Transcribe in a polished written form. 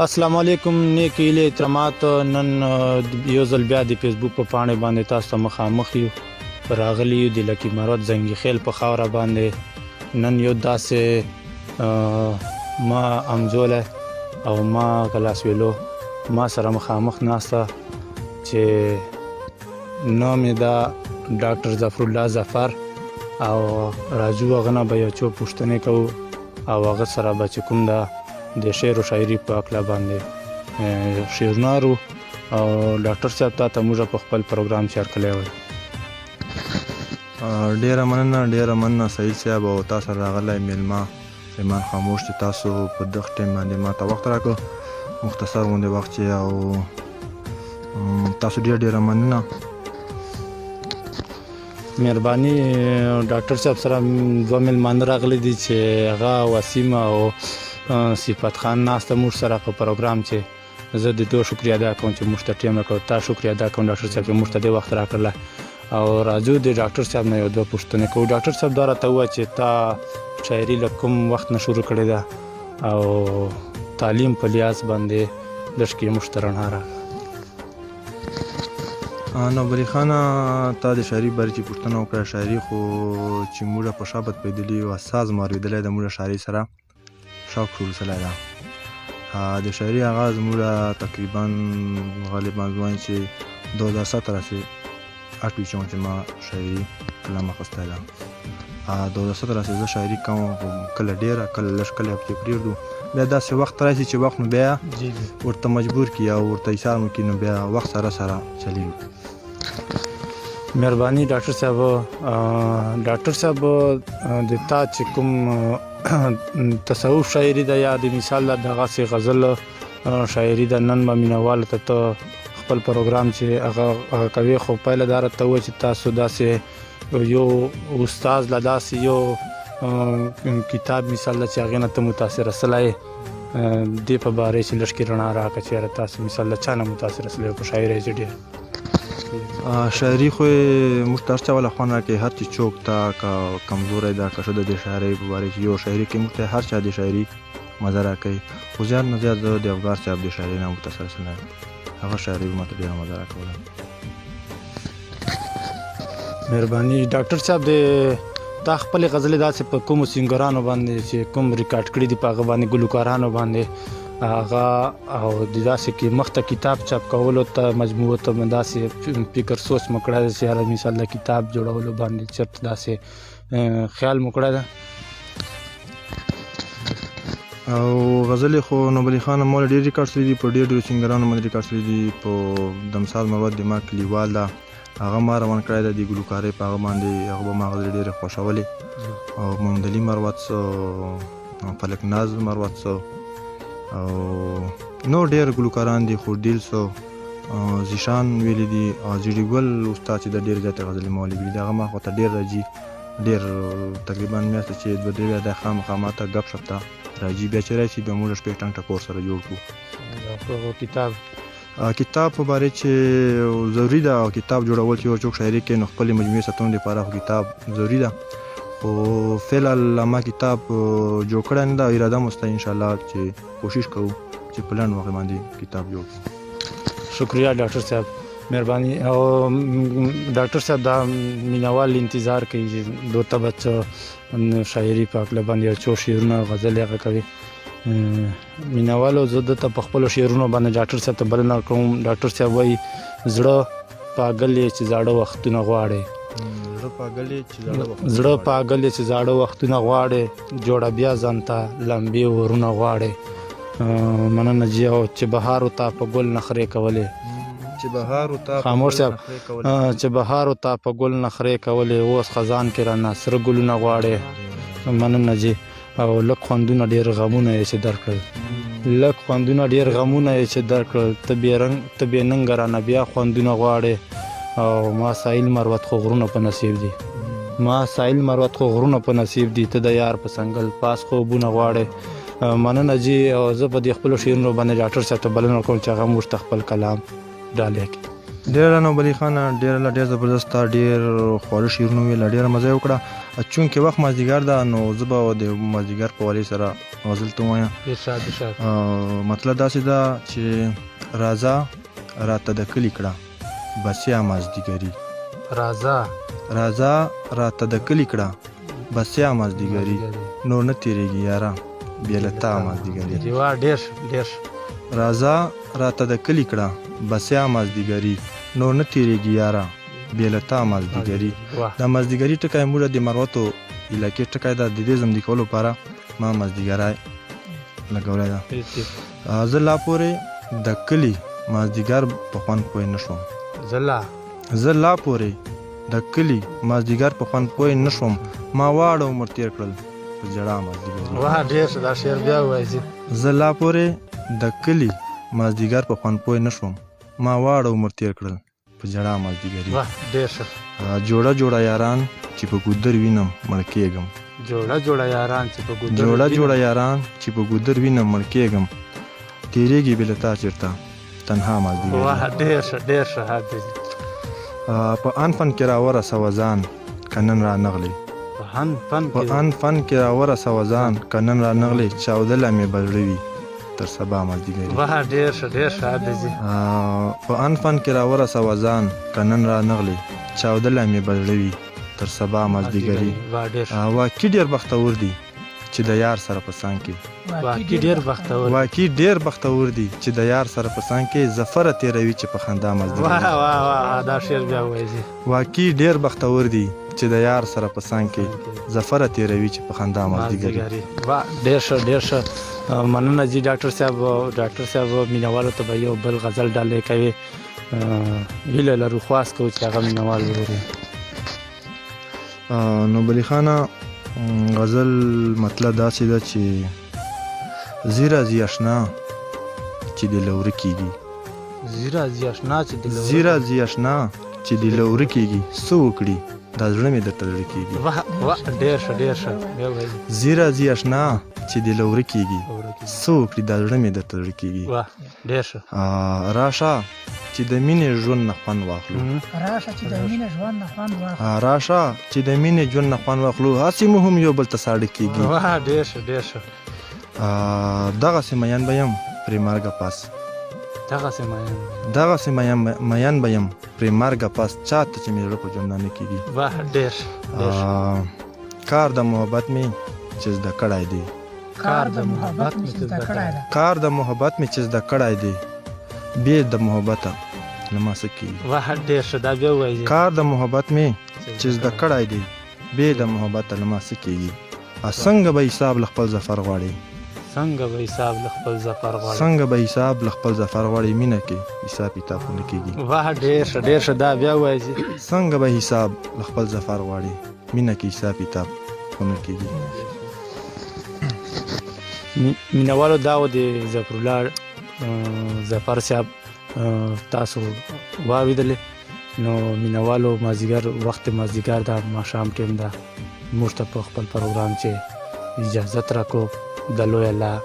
السلام علیکم نیک هیلې احترامات. نن یو ځل بیا د فیسبوک په پاڼې باندې تاسو ته مخامخ یو راغلی یو د لکی مروت زنګي خیل په خاوره باندې. نن یو داسې ما امزوله او ما کلاس ویلو ما سره مخامخ ناسته چې نام یې دا ډاکټر ظفر الله ظفر او راځو هغه نه به یو څو پوښتنې کوو او هغه سره به چې کوم دا د شعر او شاعري په اړه باندې شعرنارو او ډاکټر صاحب ته موږ په خپل پروګرام شیر کړی و. ډیره مننه سعید صاحب او تاسو راغلی میلمه ایمان خاموش چې تاسو په دغه ټیم باندې ما ته وخت راکړ مختصر غونډه وخت او تاسو ډیره مننه. مهرباني. ډاکټر صاحب سره دوه میلمانه راغلي دي چې هغه وسیم او صفت خان ناسته موږ سره په پروګرام چې زه د دوه شکریا ادا کوم چې موږ ته ټیم راکړ. تاسو شکریا ادا کوم ډاکټر صاحب چې موږ ته د وخت راکړل او راځو د ډاکټر صاحب نه یو دوه پوښتنې کوو. ډاکټر صاحب دا راته ووایه چې تا شاعري له کوم وخت نه شروع کړې ده او تعلیم په لحاظ باندې لږ کې موږ ته رڼا راکړه. نو بری خانه تا د شاعري باره چې پوښتنه وکړه شاعري خو چې موږ په شابت پیدلی او ساز ماریدلی د موږ شاعري سره شوق شروع سلی ده. د شاعري آغاز موږ تقریبا غالبا ځوان چې 2017 راسې اټوي چې ما شاعري کلام اخیستی ده. 2017 راسې زه شاعري کوم کله ډېره کله لږ کله پکې پرېږدو بیا داسې وخت راشي چې وخت نو بیا ورته مجبور کړي او ورته ایثار مو کړي نو بیا وخت سره چلیږي. مهرباني ډاکټر صاحب. ډاکټر صاحب د تا چې کوم تصوف شاعري ده یا د مثال دغه سي غزل شاعري ده نن به مینوال ته خپل پروګرام چې هغه کوي خو پهله دا راته وایي چې تاسو داسې یو استاد له داسې یو کتاب مثال چې هغې نه ته متاثر سلی دې په باره چې لږ کې رڼا راکړه چې تاسو مثال له چا نه متاثر سلی په شاعرۍ چې ډېر شاعري خو موږ ته هر چا والا خوند راکوي هر چې څوک ته که کمزوری ده که ښه ده د شاعرۍ په باره کې یو شاعري کې موږ ته هر چا د شاعري مزه راکوي خو زیات نه زیات زه د افغان صاحب د شاعرۍ نه متاثر سلی هغه شاعري به ماته ډېره مزه راکوله. مهرباني. ډاکټر صاحب د تا خپلې غزلې داسې په کومو سینګرانو باندې چې کوم ریکارډ کړي دي په هغه باندې ګلوکارانو باندې هغه او د داسې کې مخته کتاب چاپ کولو ته مجموعه ته داسې فکر سوچ مو کړی ده چې هر مثال د کتاب جوړولو باندې چرته داسې خیال مو کړی ده او غزلې خو نوبلي خان ما ډېر ریکارډ کړي دي په ډېرو سینګرانو باندې ریکارډ کړي دي په د مثال مروت د ما کلیوال ده هغه ما روان کړی ده د ګلوکارۍ په هغه باندې هغه به ما غزلې ډېرې خوښولې او ممدلي مروت څه فلک ناز مروت څه او نور ډېر ګلوکاران دي خو ډیل څه زیشان ویلي دي او زیډي ګل استاد چې د ډېر زیاتې غزلې ما ولیکلي دي هغه ما خواته ډېر راځي ډېر تقریبا میاشته چې دوه درې بیا د خامخا ماته ګپ شپ ته راځي بیا چې راشي بیا موږ شپږ ټنګ ټکور سره جوړ کړو. کتاب په باره چې ضروري ده او کتاب جوړول چې یو څوک شاعري کوي نو خپلې مجموعې ساتلو لپاره خو کتاب ضروري ده خو فعلا ما کتاب جوړ کړی نه ده اراده مو شته انشاءالله چې کوشش کوو چې په لنډ وخت باندې کتاب جوړ کړو. شکریہ ډاکټر صاحب. مهرباني. او ډاکټر صاحب دا مینوال انتظار کوي چې دوته بچو شاعري په اړه باندې یو څو شعرونه غزل هغه کوي مینوالو زه دته په خپلو شعرونو باندې ډاکټر صاحب ته بلنه کوم. ډاکټر صاحب وایي زړه پاگل یې چې زاړه وختونه غواړي زړه پاگل یې چې زاړه وختونه غواړي جوړه بیا ځان ته لمبې ورونه غواړي. مننه جی. او چې بهار وتا په ګل نخرې کولې خاموش صاحب چې بهار وتا په ګل نخرې کولې اوس خزان کې رانه سره ګلونه غواړي. مننه جی. او لږ خوندونه ډېر غمونه یې چې درکړل ته بې ننګه رانه بیا خوندونه غواړې او ما سایل مروت خو غرونه په نصیب دي ته د یار په سنګل پاس خوبونه غواړې. مننه جی. او زه په دې خپلو شعرونو باندې ډاکټر صاحب ته بلنه کوم چې هغه موږ ته خپل کلام ډالۍ کړي. ډېره نو بلی خانه ډېر زبردست ډېر خواږه شعرونه ویل ډېره مزه یې وکړه چونکې وخت مازدیګر ده نو زه به د مازدیګر په والي سره غزل ته ووایم مطلب داسې ده چې راځه راته د کلي کړه بسیا مازدیګري راځه راته د کلي کړه بسیا مازدیګري نور نه تیریږي یاره بې له تا مازدیګري راځه راته د کلي کړه بسیا مازدیګري نور نه تیریږي یاره بې له تا مازدیګري دا مازدیګري ټکی موږ د مروتو علاقې ټکی ده د دې زمدي کولو لپاره ما مازدیګری لګولی ده زه لا پورې د کلي مازدیګر په خوند پوه نه شوم زه لا پورې د کلي مازدیګر په خوند پوه نه شوم ما واړه عمر تیر کړل په ژړا مازدیګري زه لا پورې د کلي مازدیګر په خوند پوه نه شوم ما واړه عمر تیر کړل په ژړا مازدیګري جوړه یاران چې په ګودر وینم مړ کېږم جوړه یاران چې په ګودر وینم مړ کېږم تیریږي بې له تا چېرته تنها مازدیګري په ان فن کې راورسوه ځان که نن رانغلې په ان فن کې راورسوه ځان که نن رانغلې چاودله مې به زړه وي تر سبا مازدیګري په ان فن کې راورسوه ځان که نن رانغلې چاودله مې به زړه وي تر سبا مازدیګري واقعي ډېر بختور دي چې د یار سره په څنګ کې واقعي ډېر بختور دي چې د یار سره په څنګ کې زفره تیروي چې په خندا مازدیګري واقعي ډېر بختور دي چې د یار سره په څنګ کې زفره تیروي چې په خندا مازدیګري ډېر ښه مننه جی ډاکټر صاحب مینوالو ته به یو بل غزل ډالۍ کوي هیله لرو خواست کوو چې هغه مینوال وګوري نو بلی خانه غزل مطلب داسې ده چې زیره زی اشنا چې د لوره کېږي زیره زی اشنا چې د لوره کېږي څه وکړي دا زړه مې درته زړه کېږي زیره زی اشنا چې د لوره کېږي څه وکړي دا زړه مې درته زړه کېږي راشه چې د مینې ژوند نه خوند واخلو راشه چې د مینې ژوند نه خوند واخلو هسې مو هم یو بل ته ساړه کېږي دغسې میین به یم پرې مرګه پاس دغسې میین به یم پرې مرګه پاس چاته چې مې زړه په ژوندانه کېږي کار د محبت مې چې زده کړی دی کار د محبت مې چې زده کړی دی بې د محبته له ما څه کېږي کار د محبت مې چې زده کړی دی بې د محبته له ما څه کېږي څنګه به حساب له خپل ظفر غواړي څنګه به حساب له خپل ظفر غواړي مینه کې حساب کتاب خو نه کېږي څنګه به حساب له خپل ظفر غواړي مینه کې حساب کتاب خو نه کېږي مینوالو دا و د ظفرالله ظفر صاحب تاسو واوریدلې نو مینوالو وخت مازدیګر ده ماښام ټیم ده موږ ته په خپل پروګرام چې اجازت راکړو د لوی الله